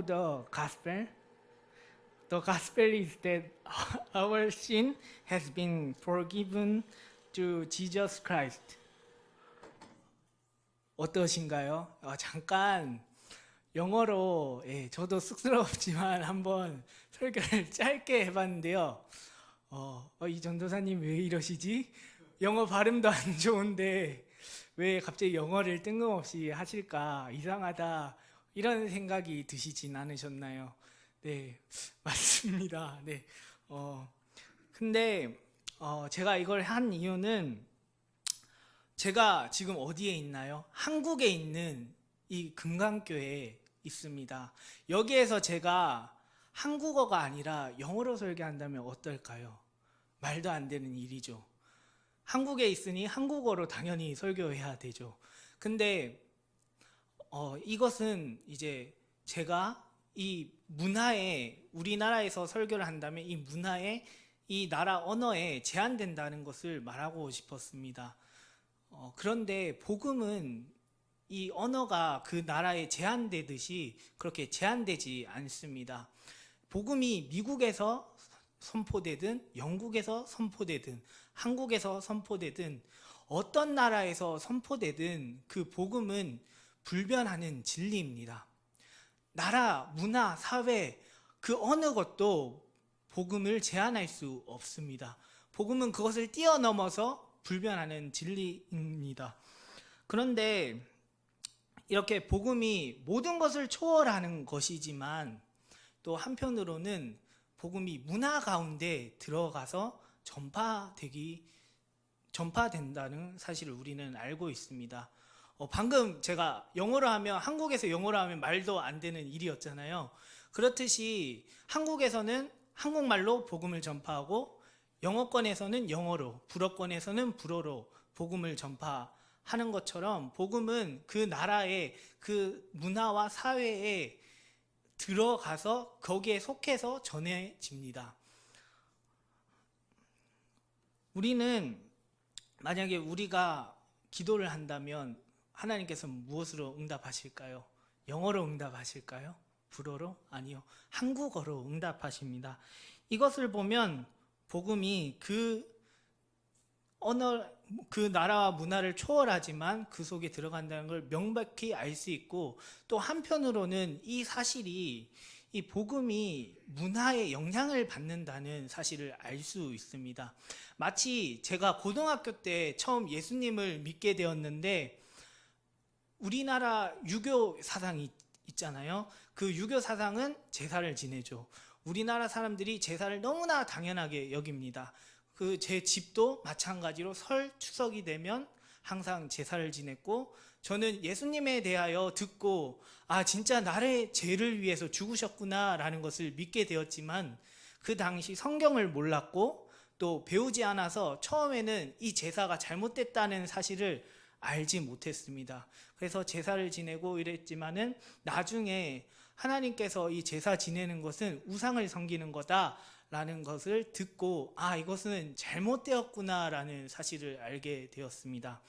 know the gospel? The gospel is that our sin has been forgiven through Jesus Christ. 어떠신가요? 잠깐 영어로 저도 쑥스럽지만 한번 설교를 짧게 해봤는데요. 이 전도사님 왜 이러시지? 영어 발음도 안 좋은데 왜 갑자기 영어를 뜬금없이 하실까? 이상하다. 이런 생각이 드시진 않으셨나요? 네, 맞습니다. 네. 근데 제가 이걸 한 이유는 제가 지금 어디에 있나요? 한국에 있는 이 금강교회에 있습니다. 여기에서 제가 한국어가 아니라 영어로 설교한다면 어떨까요? 말도 안 되는 일이죠. 한국에 있으니 한국어로 당연히 설교해야 되죠. 근데 이것은 이제 제가 이 문화에, 우리나라에서 설교를 한다면 이 문화에, 이 나라 언어에 제한된다는 것을 말하고 싶었습니다. 그런데 복음은 이 언어가 그 나라에 제한되듯이 그렇게 제한되지 않습니다. 복음이 미국에서 선포되든 영국에서 선포되든 한국에서 선포되든 어떤 나라에서 선포되든 그 복음은 불변하는 진리입니다. 나라, 문화, 사회 그 어느 것도 복음을 제한할 수 없습니다. 복음은 그것을 뛰어넘어서 불변하는 진리입니다. 그런데 이렇게 복음이 모든 것을 초월하는 것이지만 또 한편으로는 복음이 문화 가운데 들어가서 전파된다는 사실을 우리는 알고 있습니다. 방금 제가 영어로 하면, 한국에서 영어로 하면 말도 안 되는 일이었잖아요. 그렇듯이 한국에서는 한국말로 복음을 전파하고 영어권에서는 영어로, 불어권에서는 불어로 복음을 전파하는 것처럼 복음은 그 나라의 그 문화와 사회에 들어가서 거기에 속해서 전해집니다. 우리는 만약에 우리가 기도를 한다면 하나님께서 무엇으로 응답하실까요? 영어로 응답하실까요? 불어로? 아니요. 한국어로 응답하십니다. 이것을 보면 복음이 그 언어, 그 나라와 문화를 초월하지만 그 속에 들어간다는 걸 명백히 알 수 있고, 또 한편으로는 이 사실이, 이 복음이 문화에 영향을 받는다는 사실을 알 수 있습니다. 마치 제가 고등학교 때 처음 예수님을 믿게 되었는데, 우리나라 유교 사상이 있잖아요. 그 유교 사상은 제사를 지내죠. 우리나라 사람들이 제사를 너무나 당연하게 여깁니다. 그 제 집도 마찬가지로 설, 추석이 되면 항상 제사를 지냈고, 저는 예수님에 대하여 듣고 진짜 나의 죄를 위해서 죽으셨구나 라는 것을 믿게 되었지만, 그 당시 성경을 몰랐고 또 배우지 않아서 처음에는 이 제사가 잘못됐다는 사실을 알지 못했습니다. 그래서 제사를 지내고 이랬지만은 나중에 하나님께서 이 제사 지내는 것은 우상을 섬기는 거다 라는 것을 듣고 이것은 잘못되었구나 라는 사실을 알게 되었습니다.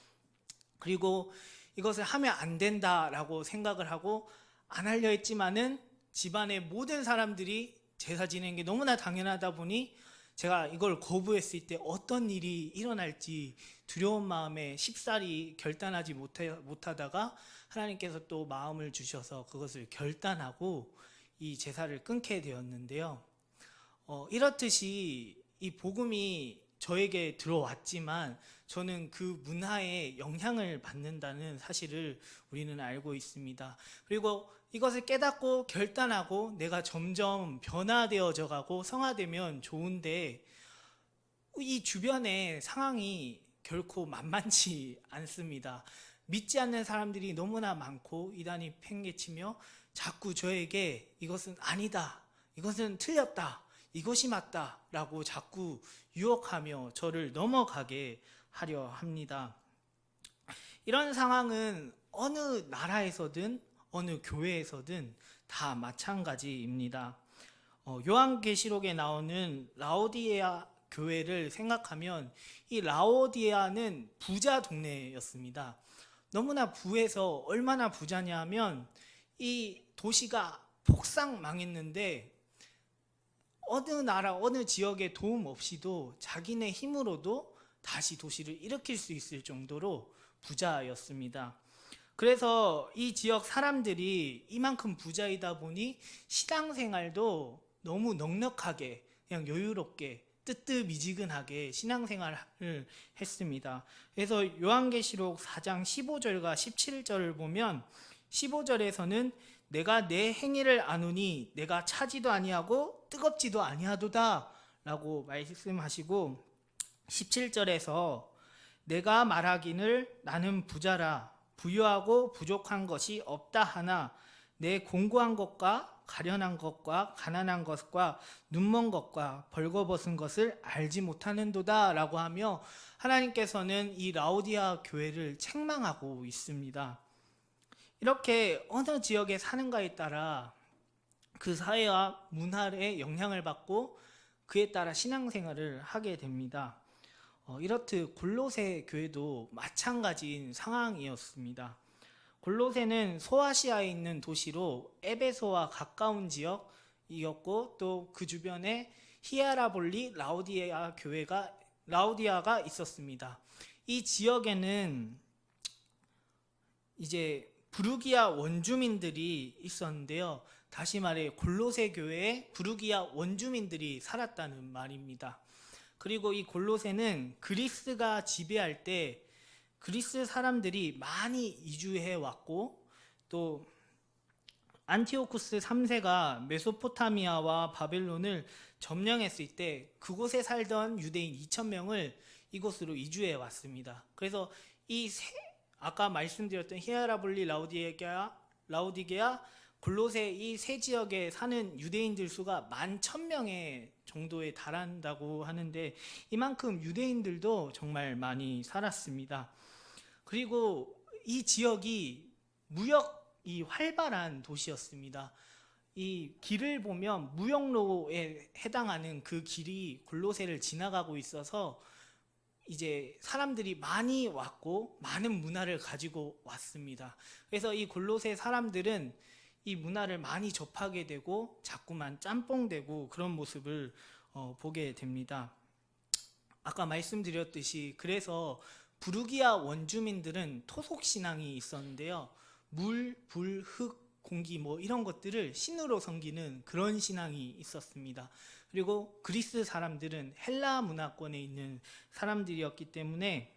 그리고 이것을 하면 안 된다라고 생각을 하고 안 하려 했지만은 집안의 모든 사람들이 제사 지내는 게 너무나 당연하다 보니 제가 이걸 거부했을 때 어떤 일이 일어날지 두려운 마음에 쉽사리 결단하지 못하다가 하나님께서 또 마음을 주셔서 그것을 결단하고 이 제사를 끊게 되었는데요. 이렇듯이 이 복음이 저에게 들어왔지만 저는 그 문화에 영향을 받는다는 사실을 우리는 알고 있습니다. 그리고 이것을 깨닫고 결단하고 내가 점점 변화되어져 가고 성화되면 좋은데, 이 주변의 상황이 결코 만만치 않습니다. 믿지 않는 사람들이 너무나 많고 이단이 팽개치며 자꾸 저에게 이것은 아니다, 이것은 틀렸다, 이것이 맞다 라고 자꾸 유혹하며 저를 넘어가게 하려 합니다. 이런 상황은 어느 나라에서든 어느 교회에서든 다 마찬가지입니다. 요한계시록에 나오는 라오디게아 교회를 생각하면 이 라오디게아는 부자 동네였습니다. 너무나 부해서 얼마나 부자냐 하면 이 도시가 폭삭 망했는데 어느 나라 어느 지역의 도움 없이도 자기네 힘으로도 다시 도시를 일으킬 수 있을 정도로 부자였습니다. 그래서 이 지역 사람들이 이만큼 부자이다 보니 신앙생활도 너무 넉넉하게 그냥 여유롭게 뜨뜻미지근하게 신앙생활을 했습니다. 그래서 요한계시록 4장 15절과 17절을 보면 15절에서는 내가 내 행위를 아노니 내가 차지도 아니하고 뜨겁지도 아니하도다 라고 말씀하시고 17절에서 내가 말하기를 나는 부자라 부유하고 부족한 것이 없다 하나 내 공고한 것과 가련한 것과 가난한 것과 눈먼 것과 벌거벗은 것을 알지 못하는도다 라고 하며 하나님께서는 이 라오디아 교회를 책망하고 있습니다. 이렇게 어느 지역에 사는가에 따라 그 사회와 문화의 영향을 받고 그에 따라 신앙생활을 하게 됩니다. 이렇듯 골로새 교회도 마찬가지인 상황이었습니다. 골로새는 소아시아에 있는 도시로 에베소와 가까운 지역이었고 또 그 주변에 히에라볼리 라오디아가 있었습니다. 이 지역에는 이제 부르기아 원주민들이 있었는데요. 다시 말해 골로새 교회에 부르기아 원주민들이 살았다는 말입니다. 그리고 이 골로새는 그리스가 지배할 때 그리스 사람들이 많이 이주해 왔고 또 안티오쿠스 3세가 메소포타미아와 바벨론을 점령했을 때 그곳에 살던 유대인 2,000명을 이곳으로 이주해 왔습니다. 그래서 아까 말씀드렸던 히에라볼리, 라오디게아, 골로새 이 세 지역에 사는 유대인들 수가 11,000명의 정도에 달한다고 하는데 이만큼 유대인들도 정말 많이 살았습니다. 그리고 이 지역이 무역이 활발한 도시였습니다. 이 길을 보면 무역로에 해당하는 그 길이 골로새를 지나가고 있어서 이제 사람들이 많이 왔고 많은 문화를 가지고 왔습니다. 그래서 이 골로새 사람들은 이 문화를 많이 접하게 되고 자꾸만 짬뽕되고 그런 모습을 보게 됩니다. 아까 말씀드렸듯이 그래서 부르기아 원주민들은 토속 신앙이 있었는데요. 물, 불, 흙, 공기 뭐 이런 것들을 신으로 섬기는 그런 신앙이 있었습니다. 그리고 그리스 사람들은 헬라 문화권에 있는 사람들이었기 때문에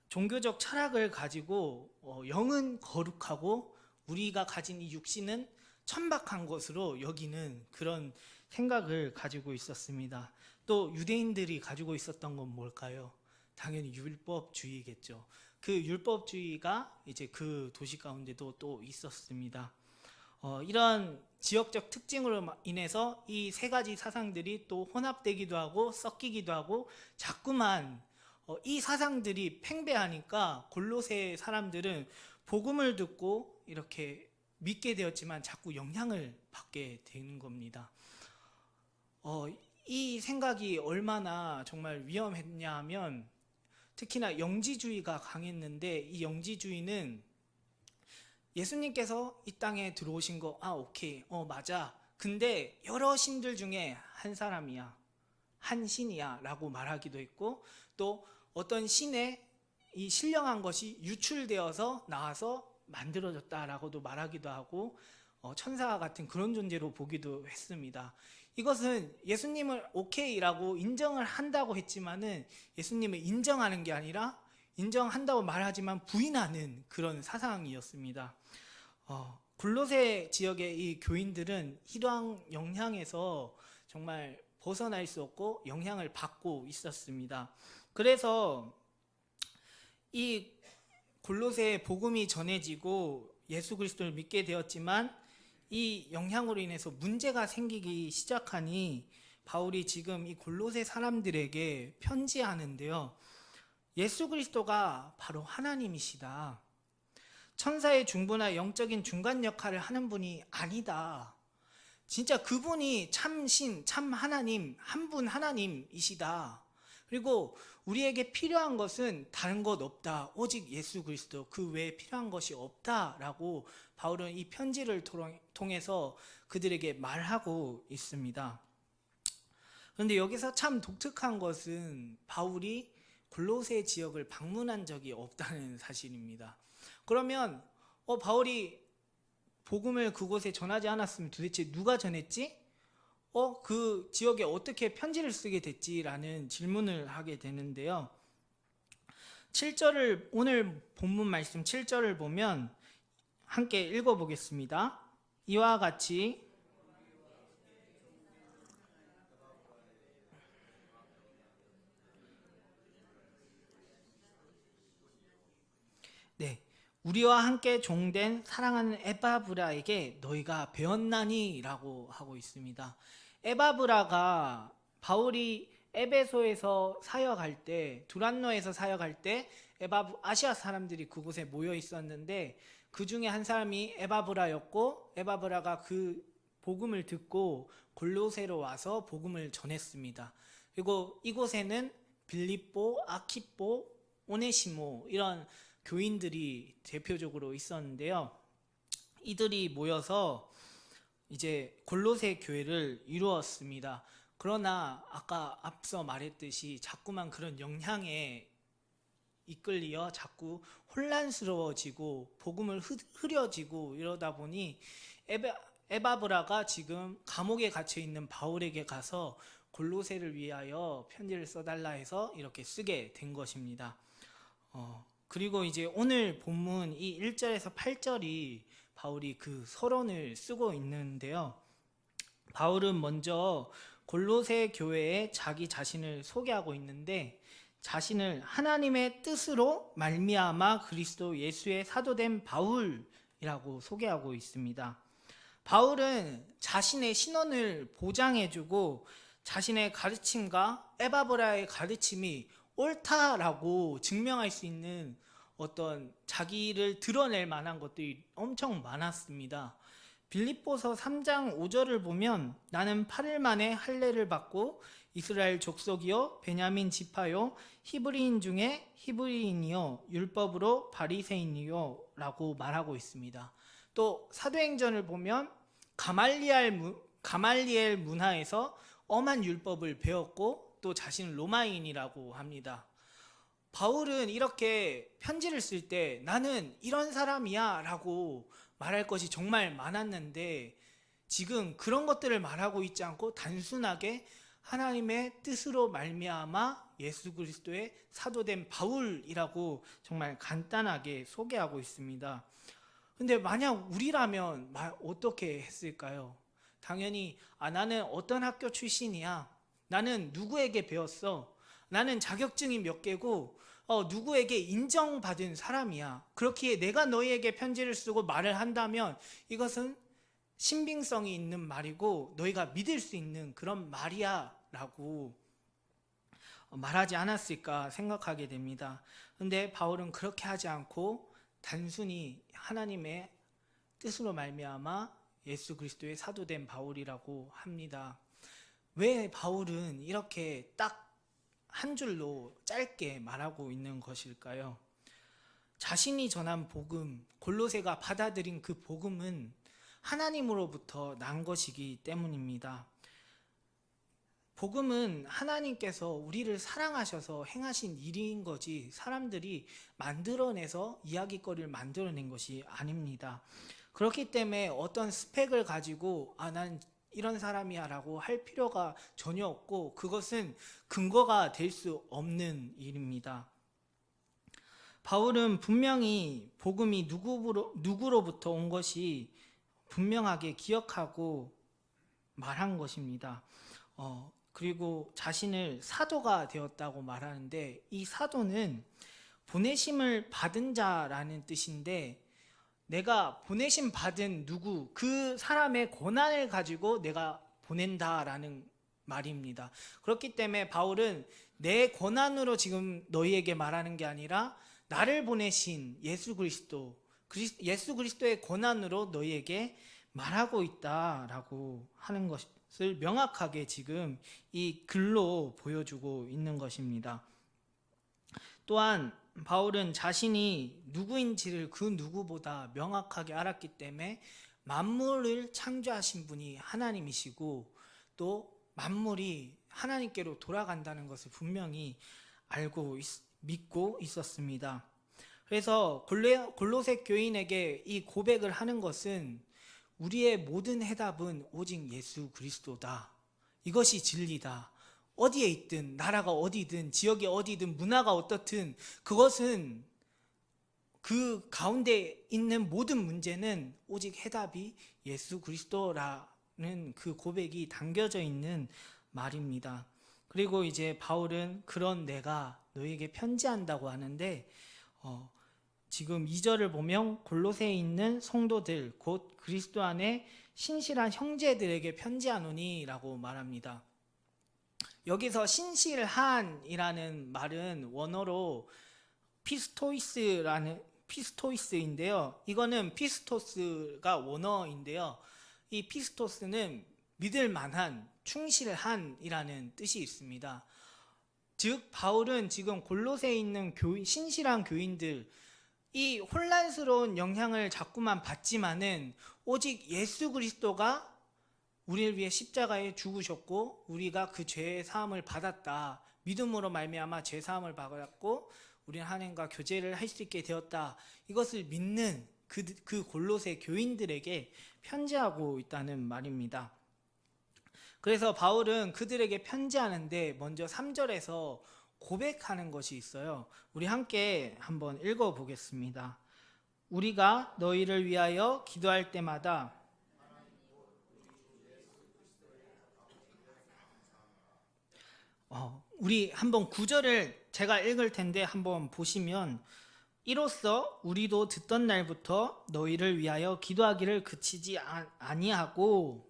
종교적 철학을 가지고 영은 거룩하고 우리가 가진 이 육신은 천박한 것으로 여기는 그런 생각을 가지고 있었습니다. 또 유대인들이 가지고 있었던 건 뭘까요? 당연히 율법주의겠죠. 그 율법주의가 이제 그 도시 가운데도 또 있었습니다. 이런 지역적 특징으로 인해서 이 세 가지 사상들이 또 혼합되기도 하고 섞이기도 하고 자꾸만 이 사상들이 팽배하니까 골로새 사람들은 복음을 듣고 이렇게 믿게 되었지만 자꾸 영향을 받게 되는 겁니다. 이 생각이 얼마나 정말 위험했냐 하면 특히나 영지주의가 강했는데 이 영지주의는 예수님께서 이 땅에 들어오신 거 오케이 맞아 근데 여러 신들 중에 한 사람이야 한 신이야 라고 말하기도 했고 또 어떤 신의 이 신령한 것이 유출되어서 나와서 만들어졌다라고도 말하기도 하고 천사와 같은 그런 존재로 보기도 했습니다. 이것은 예수님을 오케이라고 인정을 한다고 했지만은 예수님을 인정하는 게 아니라 인정한다고 말하지만 부인하는 그런 사상이었습니다. 골로새 지역의 이 교인들은 이러한 영향에서 정말 벗어날 수 없고 영향을 받고 있었습니다. 그래서 이 골로새에 복음이 전해지고 예수 그리스도를 믿게 되었지만 이 영향으로 인해서 문제가 생기기 시작하니 바울이 지금 이 골로새 사람들에게 편지하는데요. 예수 그리스도가 바로 하나님이시다. 천사의 중보나 영적인 중간 역할을 하는 분이 아니다. 진짜 그분이 참신, 참 하나님, 한 분 하나님이시다. 그리고 우리에게 필요한 것은 다른 것 없다. 오직 예수 그리스도 그 외에 필요한 것이 없다라고 바울은 이 편지를 통해서 그들에게 말하고 있습니다. 그런데 여기서 참 독특한 것은 바울이 골로새 지역을 방문한 적이 없다는 사실입니다. 그러면 바울이 복음을 그곳에 전하지 않았으면 도대체 누가 전했지? 그 지역에 어떻게 편지를 쓰게 됐지라는 질문을 하게 되는데요. 7절을 오늘 본문 말씀 7절을 보면 함께 읽어보겠습니다. 이와 같이 우리와 함께 종된 사랑하는 에바브라에게 너희가 배웠나니? 라고 하고 있습니다. 에바브라가 바울이 에베소에서 사역할 때, 두란노에서 사역할 때 아시아 사람들이 그곳에 모여 있었는데 그 중에 한 사람이 에바브라였고, 에바브라가 그 복음을 듣고 골로새로 와서 복음을 전했습니다. 그리고 이곳에는 빌립보, 아키포, 오네시모 이런 교인들이 대표적으로 있었는데요. 이들이 모여서 이제 골로새 교회를 이루었습니다. 그러나 아까 앞서 말했듯이 자꾸만 그런 영향에 이끌려 자꾸 혼란스러워지고 복음을 흐려지고 이러다 보니 에바브라가 지금 감옥에 갇혀 있는 바울에게 가서 골로새를 위하여 편지를 써달라 해서 이렇게 쓰게 된 것입니다. 그리고 이제 오늘 본문 이 1절에서 8절이 바울이 그 서론을 쓰고 있는데요. 바울은 먼저 골로새 교회에 자기 자신을 소개하고 있는데 자신을 하나님의 뜻으로 말미암아 그리스도 예수의 사도된 바울이라고 소개하고 있습니다. 바울은 자신의 신원을 보장해주고 자신의 가르침과 에바브라의 가르침이 옳다라고 증명할 수 있는 어떤 자기를 드러낼 만한 것들이 엄청 많았습니다. 빌립보서 3장 5절을 보면 나는 8일 만에 할례를 받고 이스라엘 족속이요 베냐민 지파요 히브리인 중에 히브리인이요 율법으로 바리새인이요 라고 말하고 있습니다. 또 사도행전을 보면 가말리엘 문화에서 엄한 율법을 배웠고 또 자신은 로마인이라고 합니다. 바울은 이렇게 편지를 쓸 때 나는 이런 사람이야 라고 말할 것이 정말 많았는데 지금 그런 것들을 말하고 있지 않고 단순하게 하나님의 뜻으로 말미암아 예수 그리스도의 사도된 바울이라고 정말 간단하게 소개하고 있습니다. 근데 만약 우리라면 어떻게 했을까요? 당연히 나는 어떤 학교 출신이야, 나는 누구에게 배웠어, 나는 자격증이 몇 개고 누구에게 인정받은 사람이야, 그렇기에 내가 너희에게 편지를 쓰고 말을 한다면 이것은 신빙성이 있는 말이고 너희가 믿을 수 있는 그런 말이야 라고 말하지 않았을까 생각하게 됩니다. 그런데 바울은 그렇게 하지 않고 단순히 하나님의 뜻으로 말미암아 예수 그리스도의 사도된 바울이라고 합니다. 왜 바울은 이렇게 딱 한 줄로 짧게 말하고 있는 것일까요? 자신이 전한 복음, 골로새가 받아들인 그 복음은 하나님으로부터 난 것이기 때문입니다. 복음은 하나님께서 우리를 사랑하셔서 행하신 일인 거지 사람들이 만들어내서 이야기거리를 만들어낸 것이 아닙니다. 그렇기 때문에 어떤 스펙을 가지고 난 이런 사람이야 라고 할 필요가 전혀 없고 그것은 근거가 될 수 없는 일입니다. 바울은 분명히 복음이 누구로부터 온 것이 분명하게 기억하고 말한 것입니다. 그리고 자신을 사도가 되었다고 말하는데 이 사도는 보내심을 받은 자라는 뜻인데 내가 보내심 받은 누구, 그 사람의 권한을 가지고 내가 보낸다라는 말입니다. 그렇기 때문에 바울은 내 권한으로 지금 너희에게 말하는 게 아니라 나를 보내신 예수 그리스도의 권한으로 너희에게 말하고 있다라고 하는 것을 명확하게 지금 이 글로 보여주고 있는 것입니다. 또한 바울은 자신이 누구인지를 그 누구보다 명확하게 알았기 때문에 만물을 창조하신 분이 하나님이시고 또 만물이 하나님께로 돌아간다는 것을 분명히 믿고 있었습니다. 그래서 골로새 교인에게 이 고백을 하는 것은 우리의 모든 해답은 오직 예수 그리스도다. 이것이 진리다. 어디에 있든, 나라가 어디든, 지역이 어디든, 문화가 어떻든 그것은 그 가운데 있는 모든 문제는 오직 해답이 예수 그리스도라는 그 고백이 담겨져 있는 말입니다. 그리고 이제 바울은 그런 내가 너에게 편지한다고 하는데 지금 2절을 보면 골로새에 있는 성도들 곧 그리스도 안에 신실한 형제들에게 편지하노니 라고 말합니다. 여기서 신실한이라는 말은 원어로 피스토이스인데요. 이거는 피스토스가 원어인데요. 이 피스토스는 믿을 만한, 충실한이라는 뜻이 있습니다. 즉 바울은 지금 골로새에 있는 신실한 교인들, 이 혼란스러운 영향을 자꾸만 받지만은 오직 예수 그리스도가 우리를 위해 십자가에 죽으셨고 우리가 그 죄의 사함을 받았다. 믿음으로 말미암아 죄 사함을 받았고 우리는 하나님과 교제를 할 수 있게 되었다. 이것을 믿는 그 골로새 교인들에게 편지하고 있다는 말입니다. 그래서 바울은 그들에게 편지하는데 먼저 3절에서 고백하는 것이 있어요. 우리 함께 한번 읽어보겠습니다. 우리가 너희를 위하여 기도할 때마다 우리 한번 9절을 제가 읽을 텐데 한번 보시면 이로써 우리도 듣던 날부터 너희를 위하여 기도하기를 그치지 아니하고,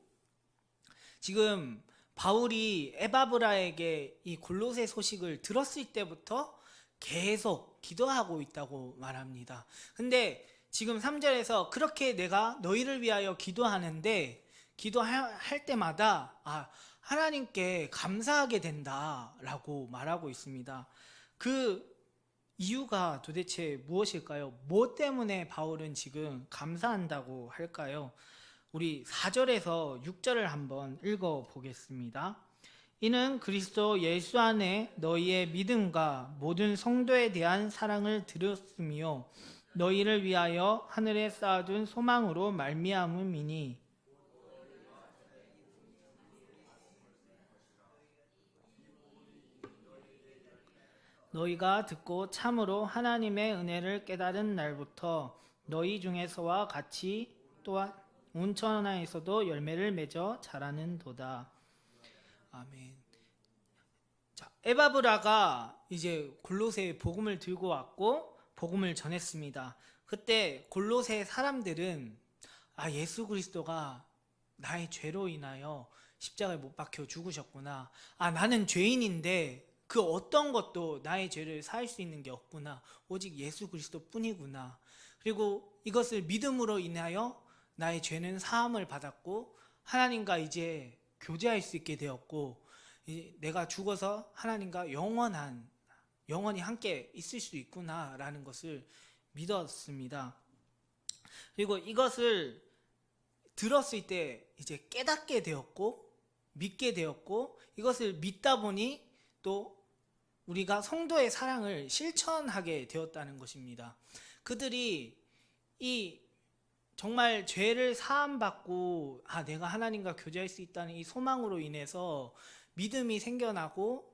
지금 바울이 에바브라에게 이 골로새 소식을 들었을 때부터 계속 기도하고 있다고 말합니다. 근데 지금 3절에서 그렇게 내가 너희를 위하여 기도하는데 기도할 때마다 하나님께 감사하게 된다라고 말하고 있습니다. 그 이유가 도대체 무엇일까요? 뭐 때문에 바울은 지금 감사한다고 할까요? 우리 4절에서 6절을 한번 읽어보겠습니다. 이는 그리스도 예수 안에 너희의 믿음과 모든 성도에 대한 사랑을 들었으며 너희를 위하여 하늘에 쌓아둔 소망으로 말미암음이니, 너희가 듣고 참으로 하나님의 은혜를 깨달은 날부터 너희 중에서와 같이 또한 온 천하에서도 열매를 맺어 자라는 도다. 아멘. 자, 에바브라가 이제 골로새에 복음을 들고 왔고 복음을 전했습니다. 그때 골로새 사람들은 예수 그리스도가 나의 죄로 인하여 십자가에 못 박혀 죽으셨구나. 나는 죄인인데 그 어떤 것도 나의 죄를 사할 수 있는 게 없구나. 오직 예수 그리스도 뿐이구나. 그리고 이것을 믿음으로 인하여 나의 죄는 사함을 받았고 하나님과 이제 교제할 수 있게 되었고 내가 죽어서 하나님과 영원히 함께 있을 수 있구나 라는 것을 믿었습니다. 그리고 이것을 들었을 때 이제 깨닫게 되었고 믿게 되었고, 이것을 믿다 보니 또 우리가 성도의 사랑을 실천하게 되었다는 것입니다. 그들이 이 정말 죄를 사함받고 내가 하나님과 교제할 수 있다는 이 소망으로 인해서 믿음이 생겨나고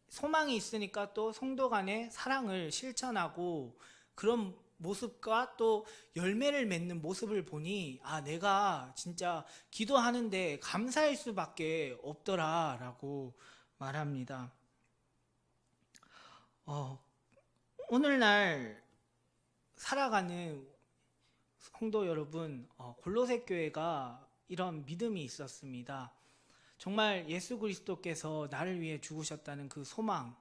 소망이 있으니까 또 성도 간의 사랑을 실천하고 그런 모습과 또 열매를 맺는 모습을 보니 내가 진짜 기도하는데 감사할 수밖에 없더라 라고 말합니다. 오늘날 살아가는 성도 여러분, 골로새 교회가 이런 믿음이 있었습니다. 정말 예수 그리스도께서 나를 위해 죽으셨다는 그 소망,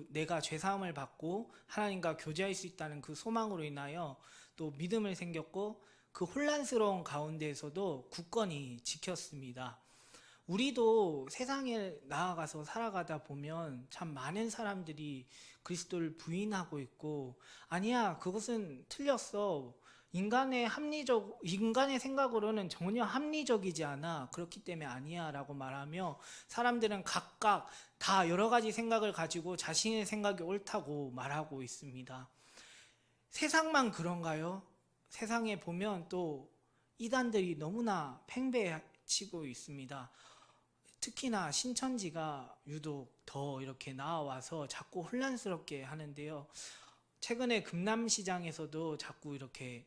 내가 죄사함을 받고 하나님과 교제할 수 있다는 그 소망으로 인하여 또 믿음을 생겼고 그 혼란스러운 가운데에서도 굳건히 지켰습니다. 우리도 세상에 나아가서 살아가다 보면 참 많은 사람들이 그리스도를 부인하고 있고, 아니야, 그것은 틀렸어. 인간의 생각으로는 전혀 합리적이지 않아. 그렇기 때문에 아니야 라고 말하며 사람들은 각각 다 여러 가지 생각을 가지고 자신의 생각이 옳다고 말하고 있습니다. 세상만 그런가요? 세상에 보면 또 이단들이 너무나 팽배치고 있습니다. 특히나 신천지가 유독 더 이렇게 나와서 자꾸 혼란스럽게 하는데요. 최근에 금남시장에서도 자꾸 이렇게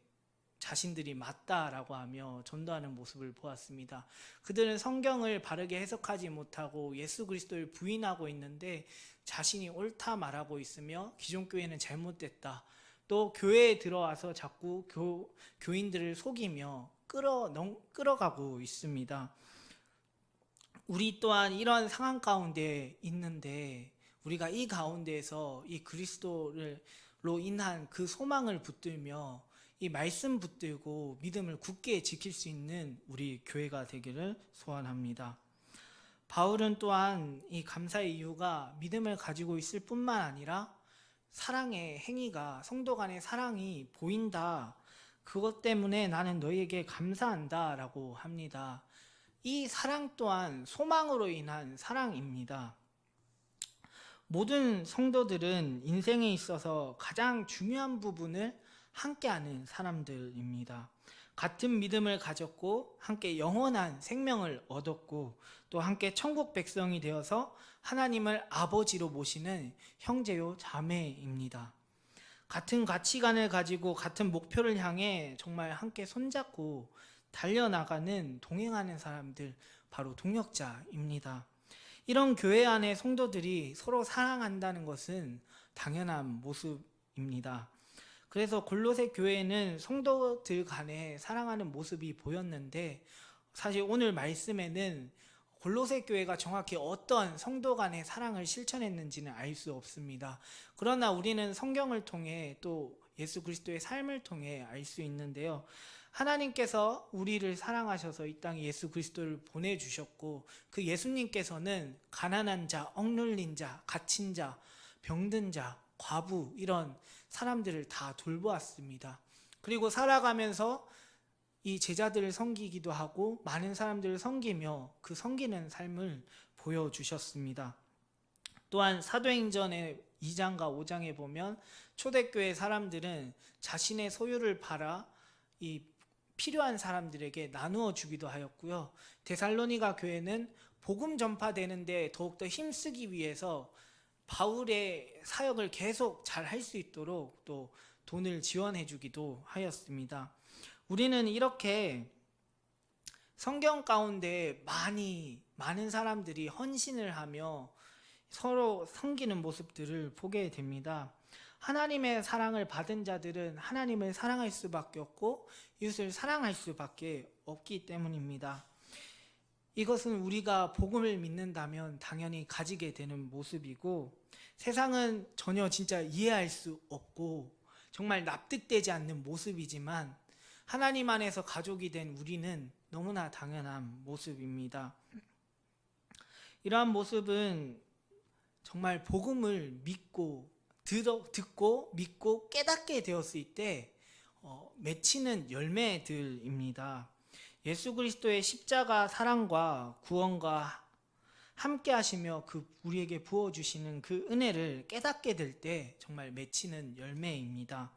자신들이 맞다라고 하며 전도하는 모습을 보았습니다. 그들은 성경을 바르게 해석하지 못하고 예수 그리스도를 부인하고 있는데 자신이 옳다 말하고 있으며 기존 교회는 잘못됐다. 또 교회에 들어와서 자꾸 교인들을 속이며 끌어가고 있습니다. 우리 또한 이런 상황 가운데 있는데 우리가 이 가운데에서 이 그리스도로 인한 그 소망을 붙들며 이 말씀 붙들고 믿음을 굳게 지킬 수 있는 우리 교회가 되기를 소원합니다. 바울은 또한 이 감사의 이유가 믿음을 가지고 있을 뿐만 아니라 사랑의 행위가, 성도 간의 사랑이 보인다. 그것 때문에 나는 너희에게 감사한다 라고 합니다. 이 사랑 또한 소망으로 인한 사랑입니다. 모든 성도들은 인생에 있어서 가장 중요한 부분을 함께하는 사람들입니다. 같은 믿음을 가졌고 함께 영원한 생명을 얻었고 또 함께 천국 백성이 되어서 하나님을 아버지로 모시는 형제요 자매입니다. 같은 가치관을 가지고 같은 목표를 향해 정말 함께 손잡고 달려나가는 동행하는 사람들, 바로 동역자입니다. 이런 교회 안의 성도들이 서로 사랑한다는 것은 당연한 모습입니다. 그래서 골로새 교회는 성도들 간에 사랑하는 모습이 보였는데 사실 오늘 말씀에는 골로새 교회가 정확히 어떤 성도 간의 사랑을 실천했는지는 알 수 없습니다. 그러나 우리는 성경을 통해 또 예수 그리스도의 삶을 통해 알 수 있는데요. 하나님께서 우리를 사랑하셔서 이 땅에 예수 그리스도를 보내주셨고 그 예수님께서는 가난한 자, 억눌린 자, 갇힌 자, 병든 자, 과부 이런 사람들을 다 돌보았습니다. 그리고 살아가면서 이 제자들을 섬기기도 하고 많은 사람들을 섬기며 그 섬기는 삶을 보여주셨습니다. 또한 사도행전의 2장과 5장에 보면 초대교회 사람들은 자신의 소유를 팔아 이 필요한 사람들에게 나누어 주기도 하였고요. 데살로니가 교회는 복음 전파되는데 더욱더 힘쓰기 위해서 바울의 사역을 계속 잘 할 수 있도록 또 돈을 지원해 주기도 하였습니다. 우리는 이렇게 성경 가운데 많은 사람들이 헌신을 하며 서로 섬기는 모습들을 보게 됩니다. 하나님의 사랑을 받은 자들은 하나님을 사랑할 수밖에 없고 이웃을 사랑할 수밖에 없기 때문입니다. 이것은 우리가 복음을 믿는다면 당연히 가지게 되는 모습이고 세상은 전혀 진짜 이해할 수 없고 정말 납득되지 않는 모습이지만 하나님 안에서 가족이 된 우리는 너무나 당연한 모습입니다. 이러한 모습은 정말 복음을 듣고 믿고 깨닫게 되었을 때 맺히는 열매들입니다. 예수 그리스도의 십자가 사랑과 구원과 함께 하시며 우리에게 부어주시는 그 은혜를 깨닫게 될 때 정말 맺히는 열매입니다.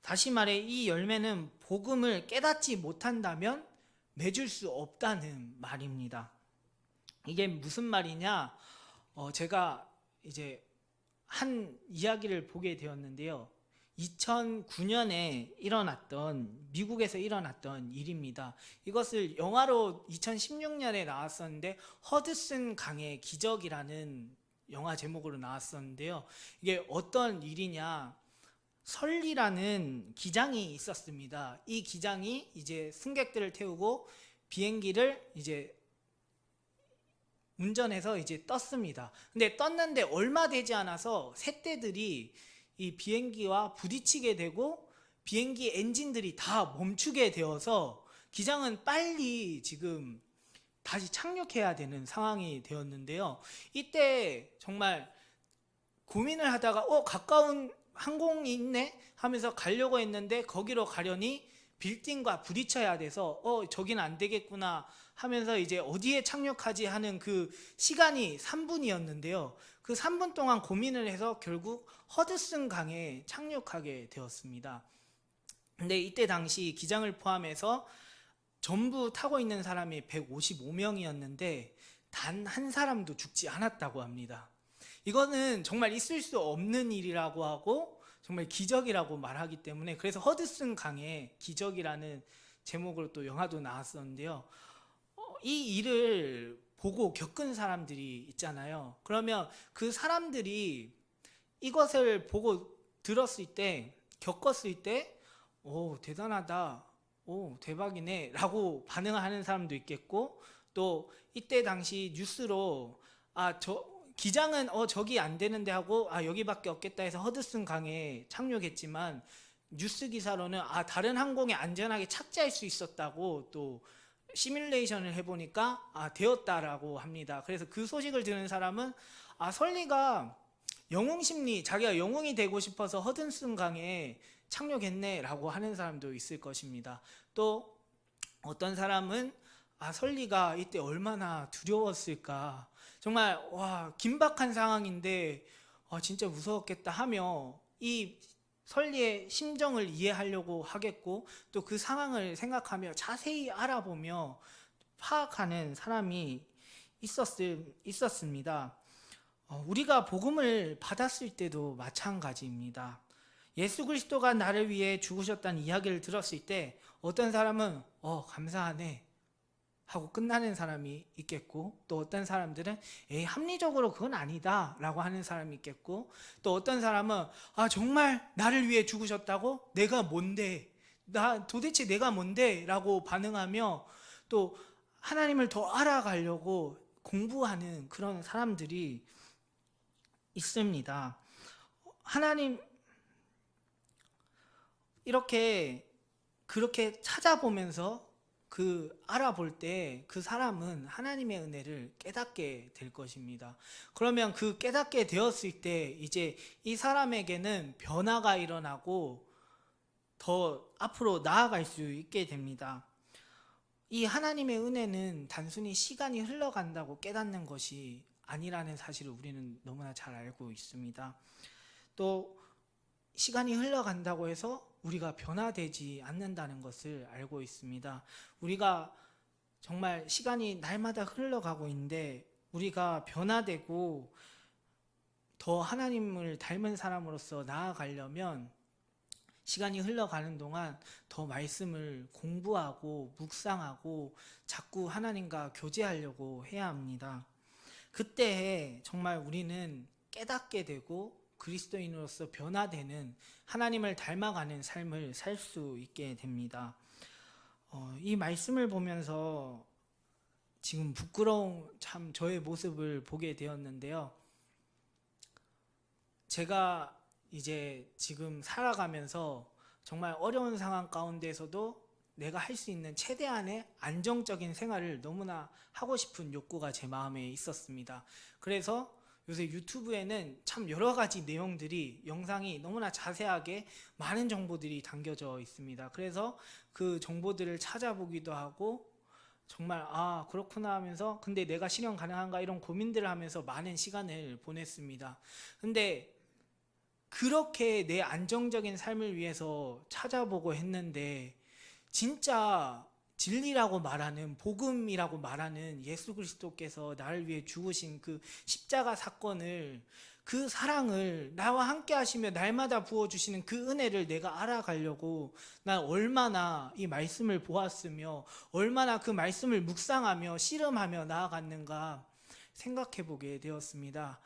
다시 말해 이 열매는 복음을 깨닫지 못한다면 맺을 수 없다는 말입니다. 이게 무슨 말이냐? 제가 이제 한 이야기를 보게 되었는데요. 2009년에 미국에서 일어났던 일입니다. 이것을 영화로 2016년에 나왔었는데 허드슨 강의 기적이라는 영화 제목으로 나왔었는데요. 이게 어떤 일이냐? 설리라는 기장이 있었습니다. 이 기장이 이제 승객들을 태우고 비행기를 이제 운전해서 이제 떴습니다. 근데 떴는데 얼마 되지 않아서 새떼들이 이 비행기와 부딪히게 되고 비행기 엔진들이 다 멈추게 되어서 기장은 빨리 지금 다시 착륙해야 되는 상황이 되었는데요. 이때 정말 고민을 하다가 가까운 항공이 있네 하면서 가려고 했는데 거기로 가려니 빌딩과 부딪혀야 돼서 저긴 안 되겠구나 하면서 이제 어디에 착륙하지 하는 그 시간이 3분이었는데요. 그 3분 동안 고민을 해서 결국 허드슨 강에 착륙하게 되었습니다. 근데 이때 당시 기장을 포함해서 전부 타고 있는 사람이 155명이었는데 단 한 사람도 죽지 않았다고 합니다. 이거는 정말 있을 수 없는 일이라고 하고 정말 기적이라고 말하기 때문에, 그래서 허드슨 강의 기적이라는 제목으로 또 영화도 나왔었는데요. 이 일을 보고 겪은 사람들이 있잖아요. 그러면 그 사람들이 이것을 보고 들었을 때, 겪었을 때 대단하다, 대박이네 라고 반응하는 사람도 있겠고, 또 이때 당시 뉴스로 기장은 저기 안 되는데 하고 여기밖에 없겠다 해서 허드슨 강에 착륙했지만 뉴스 기사로는 다른 항공에 안전하게 착지할 수 있었다고 또 시뮬레이션을 해보니까 되었다라고 합니다. 그래서 그 소식을 들은 사람은 설리가 영웅심리, 자기가 영웅이 되고 싶어서 허드슨 강에 착륙했네 라고 하는 사람도 있을 것입니다. 또 어떤 사람은 설리가 이때 얼마나 두려웠을까, 정말 긴박한 상황인데 진짜 무서웠겠다 하며 이 설리의 심정을 이해하려고 하겠고, 또 그 상황을 생각하며 자세히 알아보며 파악하는 사람이 있었습니다. 우리가 복음을 받았을 때도 마찬가지입니다. 예수 그리스도가 나를 위해 죽으셨다는 이야기를 들었을 때 어떤 사람은 감사하네 하고 끝나는 사람이 있겠고, 또 어떤 사람들은 합리적으로 그건 아니다 라고 하는 사람이 있겠고, 또 어떤 사람은 정말 나를 위해 죽으셨다고? 내가 뭔데? 도대체 내가 뭔데? 라고 반응하며 또 하나님을 더 알아가려고 공부하는 그런 사람들이 있습니다. 하나님 그렇게 찾아보면서 알아볼 때 그 사람은 하나님의 은혜를 깨닫게 될 것입니다. 그러면 그 깨닫게 되었을 때 이제 이 사람에게는 변화가 일어나고 더 앞으로 나아갈 수 있게 됩니다. 이 하나님의 은혜는 단순히 시간이 흘러간다고 깨닫는 것이 아니라는 사실을 우리는 너무나 잘 알고 있습니다. 또 시간이 흘러간다고 해서 우리가 변화되지 않는다는 것을 알고 있습니다. 우리가 정말 시간이 날마다 흘러가고 있는데 우리가 변화되고 더 하나님을 닮은 사람으로서 나아가려면 시간이 흘러가는 동안 더 말씀을 공부하고 묵상하고 자꾸 하나님과 교제하려고 해야 합니다. 그때 정말 우리는 깨닫게 되고 그리스도인으로서 변화되는, 하나님을 닮아가는 삶을 살 수 있게 됩니다. 이 말씀을 보면서 지금 부끄러운 저의 모습을 보게 되었는데요. 제가 이제 지금 살아가면서 정말 어려운 상황 가운데서도 내가 할 수 있는 최대한의 안정적인 생활을 너무나 하고 싶은 욕구가 제 마음에 있었습니다. 그래서 요새 유튜브에는 참 여러 가지 내용들이, 영상이 너무나 자세하게 많은 정보들이 담겨져 있습니다. 그래서 그 정보들을 찾아보기도 하고 정말 그렇구나 하면서, 근데 내가 실현 가능한가 이런 고민들을 하면서 많은 시간을 보냈습니다. 근데 그렇게 내 안정적인 삶을 위해서 찾아보고 했는데 진짜 진리라고 말하는, 복음이라고 말하는 예수 그리스도께서 나를 위해 죽으신 그 십자가 사건을, 그 사랑을, 나와 함께 하시며 날마다 부어주시는 그 은혜를 내가 알아가려고 난 얼마나 이 말씀을 보았으며 얼마나 그 말씀을 묵상하며 씨름하며 나아갔는가 생각해 보게 되었습니다.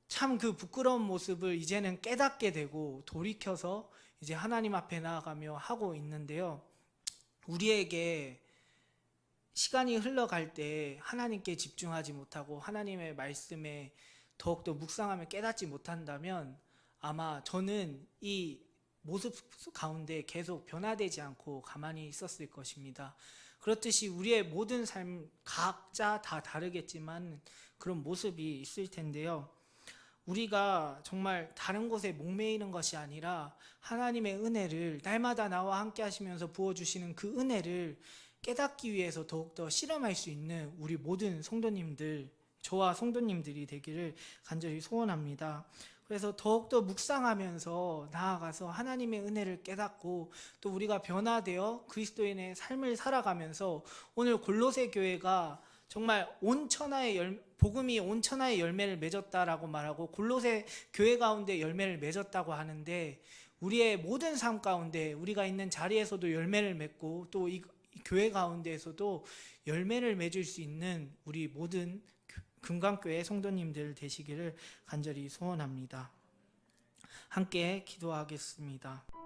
참 그 부끄러운 모습을 이제는 깨닫게 되고 돌이켜서 이제 하나님 앞에 나아가며 하고 있는데요. 우리에게 시간이 흘러갈 때 하나님께 집중하지 못하고 하나님의 말씀에 더욱더 묵상하며 깨닫지 못한다면 아마 저는 이 모습 가운데 계속 변화되지 않고 가만히 있었을 것입니다. 그렇듯이 우리의 모든 삶 각자 다 다르겠지만 그런 모습이 있을 텐데요. 우리가 정말 다른 곳에 목매이는 것이 아니라 하나님의 은혜를 날마다 나와 함께 하시면서 부어주시는 그 은혜를 깨닫기 위해서 더욱더 실험할 수 있는 우리 모든 성도님들, 저와 성도님들이 되기를 간절히 소원합니다. 그래서 더욱더 묵상하면서 나아가서 하나님의 은혜를 깨닫고 또 우리가 변화되어 그리스도인의 삶을 살아가면서 오늘 골로새 교회가 정말 복음이 온 천하의 열매를 맺었다라고 말하고 골로새 교회 가운데 열매를 맺었다고 하는데 우리의 모든 삶 가운데 우리가 있는 자리에서도 열매를 맺고 또 이 교회 가운데에서도 열매를 맺을 수 있는 우리 모든 금강교회 성도님들 되시기를 간절히 소원합니다. 함께 기도하겠습니다.